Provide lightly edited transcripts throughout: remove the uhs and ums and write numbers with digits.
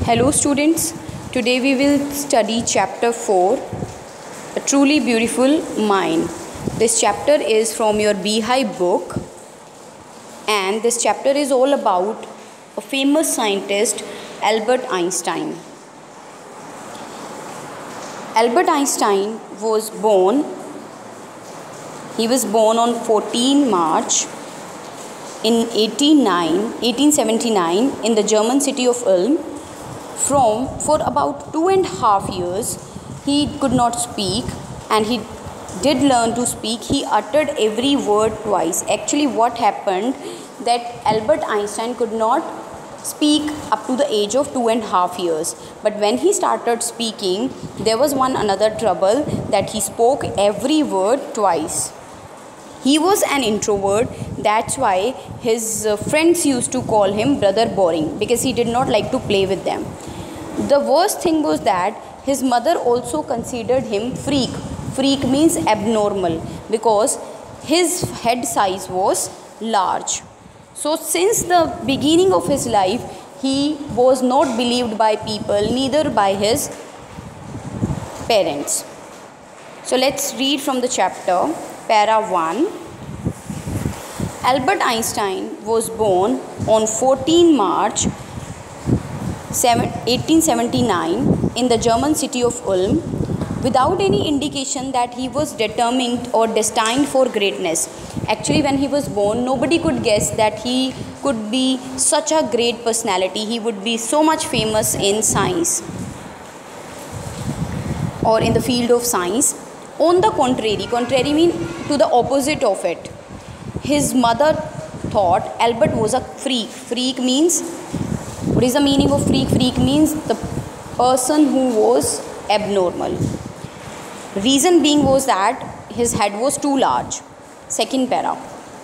Hello students, today we will study chapter 4, A Truly Beautiful Mind. This chapter is from your Beehive book, and this chapter is all about a famous scientist, Albert Einstein. Albert Einstein was born on 14 March in 1879 in the German city of Ulm. For about 2.5 years, he could not speak, and he did learn to speak. He uttered every word twice. Actually, what happened that Albert Einstein could not speak up to the age of 2.5 years. But when he started speaking, there was another trouble that he spoke every word twice. He was an introvert, that's why his friends used to call him Brother Boring, because he did not like to play with them. The worst thing was that his mother also considered him freak. Freak means abnormal, because his head size was large. So since the beginning of his life, he was not believed by people, neither by his parents. So let's read from the chapter. Para 1. Albert Einstein was born on 14 March 1879 in the German city of Ulm, without any indication that he was determined or destined for greatness. Actually, when he was born, nobody could guess that he could be such a great personality. He would be so much famous in science or in the field of science. On the contrary means to the opposite of it. His mother thought Albert was a freak. Freak means, what is the meaning of freak? Freak means the person who was abnormal. Reason being was that his head was too large. Second para.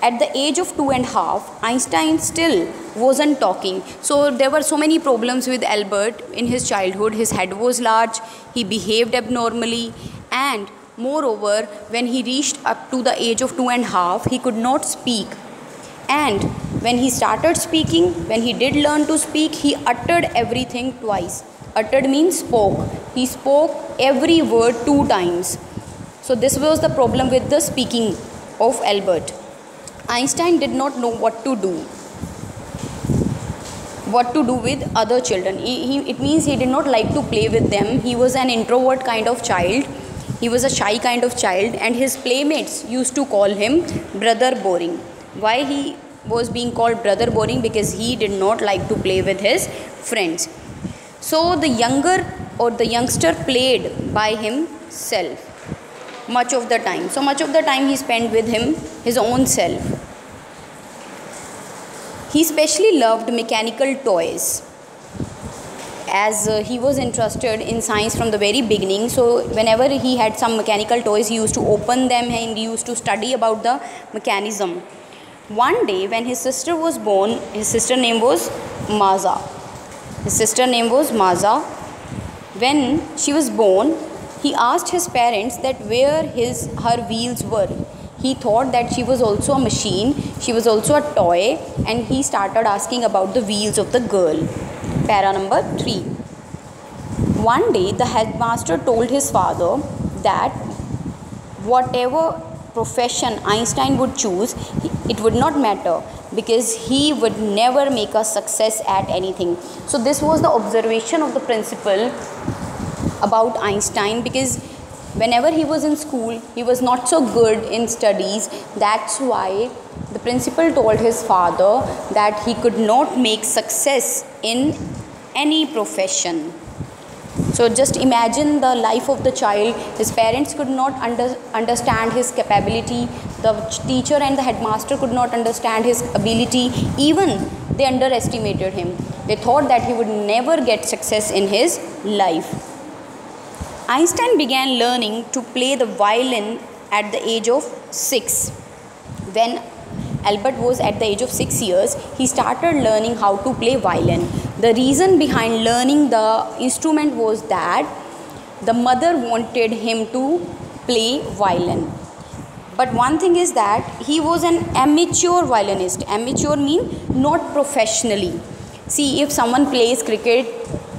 At the age of 2.5, Einstein still wasn't talking. So there were so many problems with Albert in his childhood. His head was large, he behaved abnormally, and moreover, when he reached up to the age of 2.5, he could not speak. And when he started speaking, when he did learn to speak, he uttered everything twice. Uttered means spoke. He spoke every word 2 times. So this was the problem with the speaking of Albert. Einstein did not know what to do with other children. It means he did not like to play with them. He was an introvert kind of child. He was a shy kind of child, and his playmates used to call him Brother Boring. Why he was being called Brother Boring? Because he did not like to play with his friends. So the youngster played by himself much of the time. So much of the time he spent with his own self. He especially loved mechanical toys, as he was interested in science from the very beginning. So whenever he had some mechanical toys, he used to open them and he used to study about the mechanism. One day when his sister was born, his sister name was Maza. When she was born, he asked his parents that where her wheels were. He thought that she was also a machine, she was also a toy, and he started asking about the wheels of the girl. Para number 3. One day the headmaster told his father that whatever profession Einstein would choose, it would not matter, because he would never make a success at anything. So this was the observation of the principal about Einstein, because whenever he was in school, he was not so good in studies. That's why the principal told his father that he could not make success in any profession. So just imagine the life of the child. His parents could not understand his capability. The teacher and the headmaster could not understand his ability. Even they underestimated him. They thought that he would never get success in his life. Einstein began learning to play the violin at the age of 6. When Albert was at the age of 6 years, he started learning how to play violin. The reason behind learning the instrument was that the mother wanted him to play violin. But one thing is that he was an amateur violinist. Amateur means not professionally. See, if someone plays cricket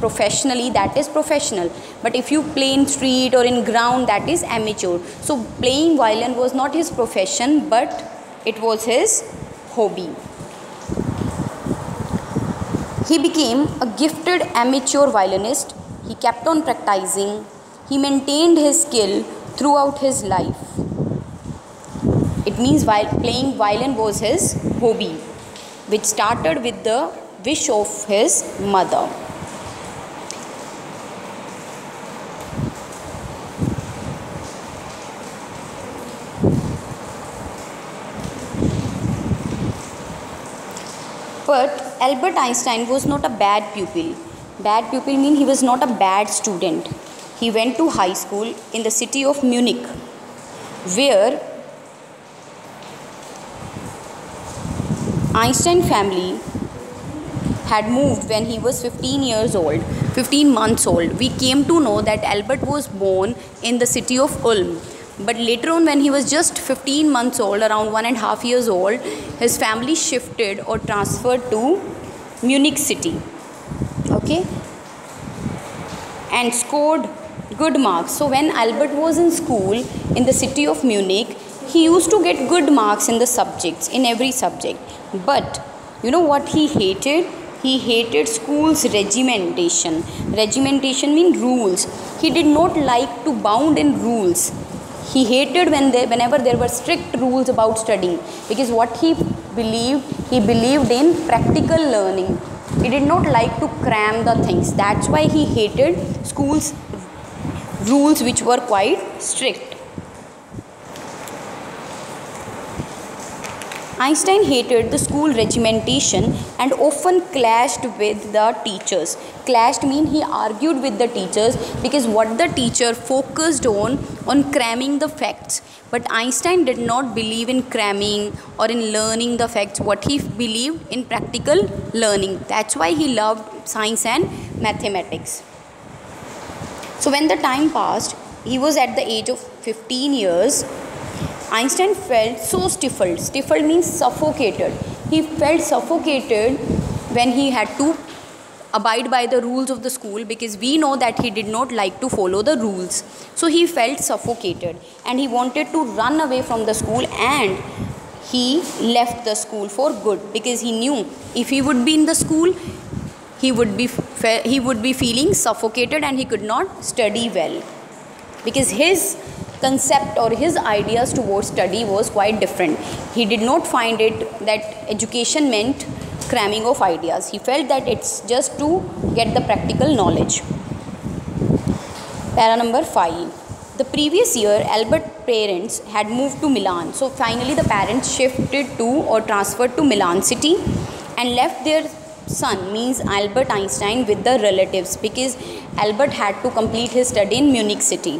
professionally, that is professional. But if you play in street or in ground, that is amateur. So playing violin was not his profession, but it was his hobby. He became a gifted amateur violinist. He kept on practicing. He maintained his skill throughout his life. It means while playing violin was his hobby, which started with the wish of his mother. But Albert Einstein was not a bad pupil. Bad pupil means he was not a bad student. He went to high school in the city of Munich, where Einstein family had moved when he was 15 months old. We came to know that Albert was born in the city of Ulm. But later on, when he was just 15 months old, around 1.5 years old, his family shifted or transferred to Munich city. Okay? And scored good marks. So when Albert was in school in the city of Munich, he used to get good marks in the subjects, in every subject. But you know what he hated? He hated school's regimentation. Regimentation means rules. He did not like to bound in rules. He hated whenever there were strict rules about studying, because what he believed in practical learning. He did not like to cram the things. That's why he hated school's rules, which were quite strict. Einstein hated the school regimentation and often clashed with the teachers. Clashed means he argued with the teachers, because what the teacher focused on cramming the facts. But Einstein did not believe in cramming or in learning the facts. What he believed in practical learning. That's why he loved science and mathematics. So when the time passed, he was at the age of 15 years. Einstein felt so stifled. Stifled means suffocated. He felt suffocated when he had to abide by the rules of the school, because we know that he did not like to follow the rules. So he felt suffocated and he wanted to run away from the school, and he left the school for good, because he knew if he would be in the school, he would be feeling suffocated and he could not study well, because his concept or his ideas towards study was quite different. He did not find it that education meant cramming of ideas. He felt that it's just to get the practical knowledge. Para number 5. The previous year, Albert's parents had moved to Milan. So finally the parents shifted to or transferred to Milan city and left their son, means Albert Einstein, with the relatives, because Albert had to complete his study in Munich city.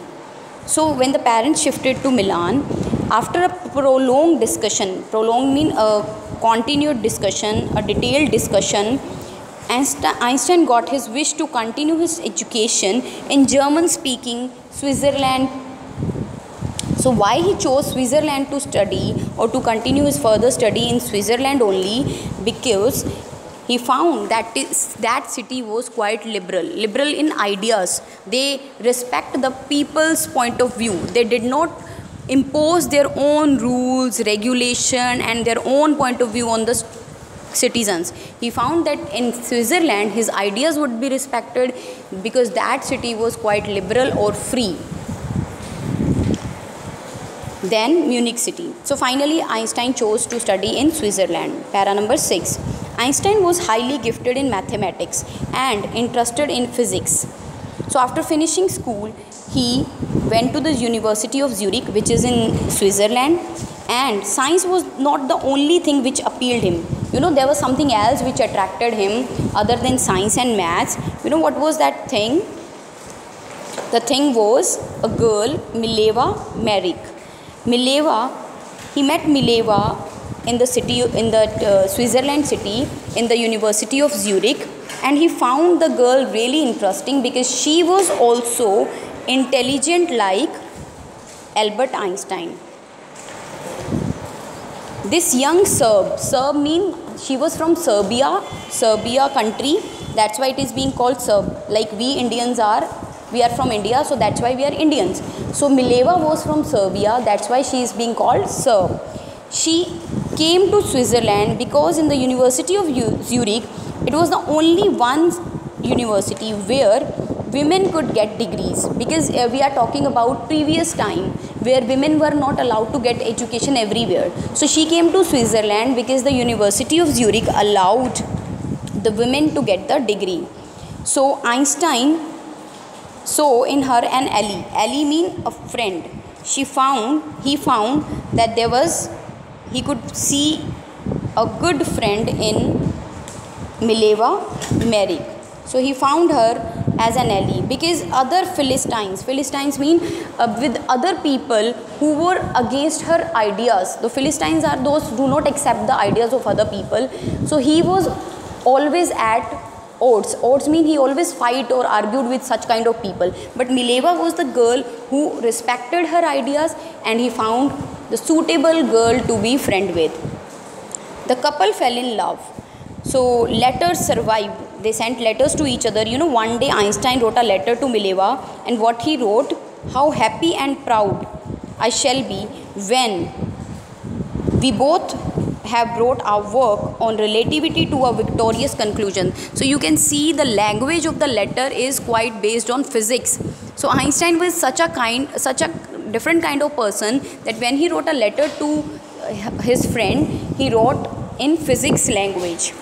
So when the parents shifted to Milan, after a prolonged discussion, prolonged means a continued discussion, a detailed discussion, Einstein got his wish to continue his education in German-speaking Switzerland. So why he chose Switzerland to study or to continue his further study in Switzerland only? Because he found that that city was quite liberal in ideas. They respect the people's point of view. They did not impose their own rules, regulation and their own point of view on the citizens. He found that in Switzerland his ideas would be respected, because that city was quite liberal or free. Then Munich city. So finally Einstein chose to study in Switzerland. Para number 6. Einstein was highly gifted in mathematics and interested in physics. So after finishing school, he went to the University of Zurich, which is in Switzerland, and science was not the only thing which appealed him. You know, there was something else which attracted him other than science and maths. You know what was that thing? The thing was a girl, Mileva Maric. He met Mileva in the city, in the Switzerland city, in the University of Zurich, and he found the girl really interesting, because she was also intelligent like Albert Einstein. This young Serb means she was from Serbia country, That's why it is being called Serb. Like we are from India, so that's why we are Indians. So Mileva was from Serbia, that's why she is being called Serb. She came to Switzerland because in the University of Zurich, it was the only one university where women could get degrees, because we are talking about previous time where women were not allowed to get education everywhere. So she came to Switzerland because the University of Zurich allowed the women to get the degree. So Einstein saw in her an ally. Ally mean a friend. He found that he could see a good friend in Mileva Merrick. So he found her as an ally, because other Philistines mean with other people who were against her ideas. The Philistines are those who do not accept the ideas of other people. So he was always at odds mean he always fight or argued with such kind of people. But Mileva was the girl who respected her ideas, and he found the suitable girl to be friend with. The couple fell in love. So letters survived. They sent letters to each other. One day Einstein wrote a letter to Mileva, and what he wrote: how happy and proud I shall be when we both have brought our work on relativity to a victorious conclusion. So you can see the language of the letter is quite based on physics. So Einstein was such a different kind of person that when he wrote a letter to his friend, he wrote in physics language.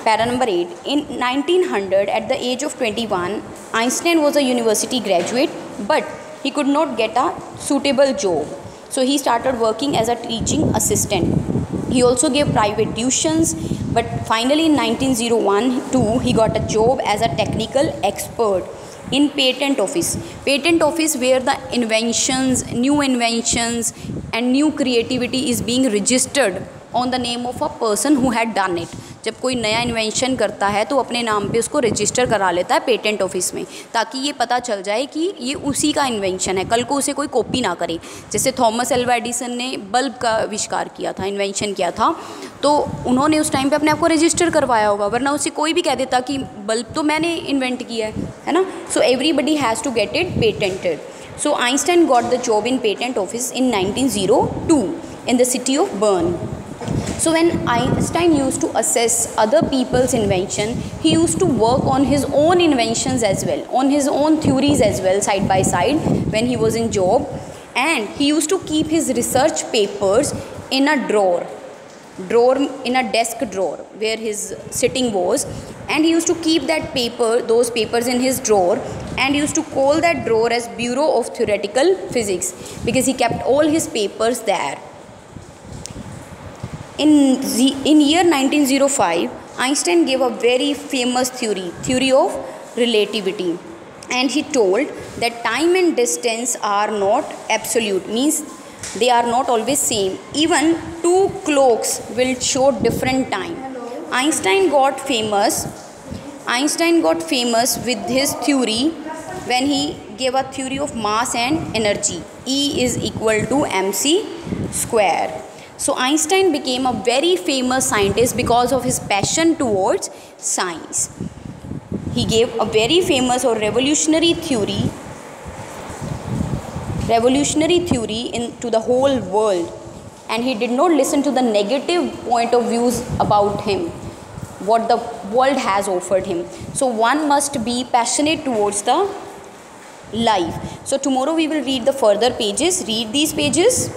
Para number 8. In 1900, at the age of 21, Einstein was a university graduate, but he could not get a suitable job. So he started working as a teaching assistant. He also gave private tuitions, but finally in 1901-2, he got a job as a technical expert in patent office. Patent office where the new inventions and new creativity is being registered on the name of a person who had done it. जब कोई नया invention करता है तो अपने नाम पे उसको रजिस्टर करा लेता है पेटेंट ऑफिस में, ताकि ये पता चल जाए कि ये उसी का इन्वेंशन है, कल को उसे कोई कॉपी ना करे। जैसे थॉमस एल्वा एडिसन ने बल्ब का आविष्कार किया था, इन्वेंशन किया था, तो उन्होंने उस टाइम पे अपने आप को रजिस्टर करवाया होगा, वरना उसे कोई भी कह देता कि बल्ब तो मैंने इन्वेंट किया है ना। So everybody has to get it patented. So Einstein got the job in patent office in 1902 in the city of Bern. So when Einstein used to assess other people's invention, he used to work on his own inventions as well, on his own theories as well, side by side when he was in job. And he used to keep his research papers in a drawer in a desk drawer where his sitting was, and he used to keep those papers in his drawer, and he used to call that drawer as Bureau of Theoretical Physics, because he kept all his papers there. In year 1905, Einstein gave a very famous theory of relativity, and he told that time and distance are not absolute, means they are not always same. Even two clocks will show different time. Einstein got famous with his theory when he gave a theory of mass and energy. E is equal to mc square. So Einstein became a very famous scientist because of his passion towards science. He gave a very famous or revolutionary theory to the whole world, and he did not listen to the negative point of views about him, what the world has offered him. So one must be passionate towards the life. So tomorrow we will read the further pages. Read these pages.